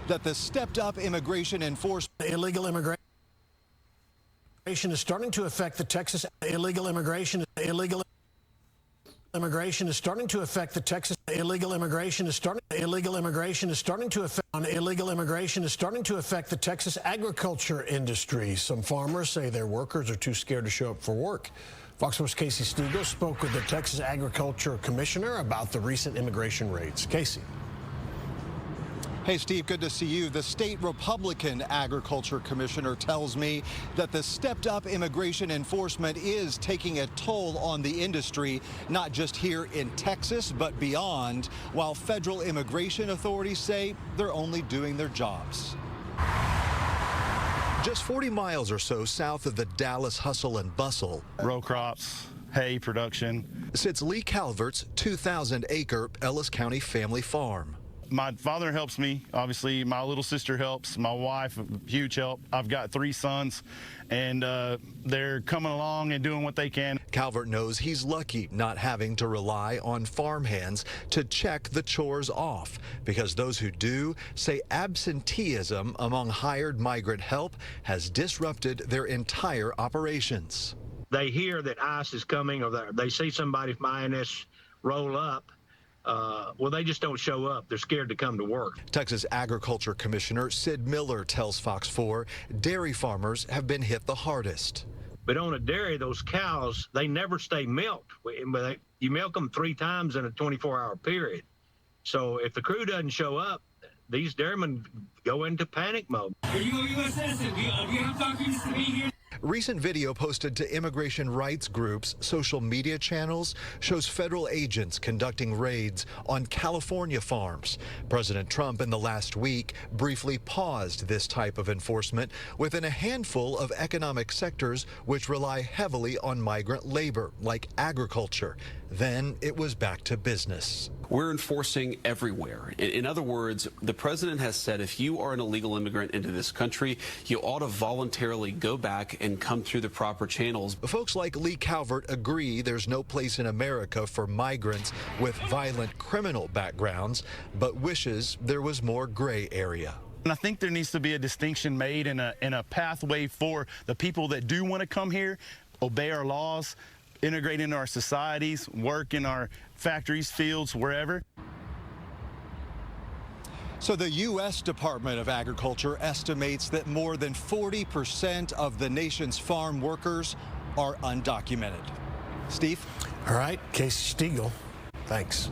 that the stepped-up immigration enforcement. Illegal immigration is starting to affect the Texas. Illegal immigration is starting to affect the Texas. Illegal immigration is starting to affect the Texas agriculture industry. Some farmers say their workers are too scared to show up for work. Fox 4's Casey Stegall spoke with the Texas Agriculture Commissioner about the recent immigration raids. Casey. Hey, Steve, good to see you. The state Republican Agriculture Commissioner tells me that the stepped-up immigration enforcement is taking a toll on the industry, not just here in Texas, but beyond, while federal immigration authorities say they're only doing their jobs. Just 40 miles or so south of the Dallas hustle and bustle, row crops, hay production, sits Lee Calvert's 2,000-acre Ellis County family farm. My father helps me. Obviously, my little sister helps. My wife, huge help. I've got 3 sons, and they're coming along and doing what they can. Calvert knows he's lucky not having to rely on farm hands to check the chores off, because those who do say absenteeism among hired migrant help has disrupted their entire operations. They hear that ICE is coming, or they see somebody from INS roll up. Well, they just don't show up. They're scared to come to work. Texas Agriculture Commissioner Sid Miller tells Fox 4 dairy farmers have been hit the hardest. But on a dairy, those cows, they never stay milked. You milk them 3 times in a 24-hour period. So if the crew doesn't show up, these dairymen go into panic mode. Are you a U.S. citizen? Do you have documents to be here? Recent video posted to immigration rights groups' social media channels shows federal agents conducting raids on California farms. President Trump in the last week briefly paused this type of enforcement within a handful of economic sectors which rely heavily on migrant labor, like agriculture. Then it was back to business. We're enforcing everywhere. In other words, the president has said if you are an illegal immigrant into this country, you ought to voluntarily go back and come through the proper channels. Folks like Lee Calvert agree there's no place in America for migrants with violent criminal backgrounds, but wishes there was more gray area. And I think there needs to be a distinction made and a pathway for the people that do want to come here, obey our laws, integrate into our societies, work in our factories, fields, wherever. So the U.S. Department of Agriculture estimates that more than 40% of the nation's farm workers are undocumented. Steve? All right, Casey Stegall, thanks.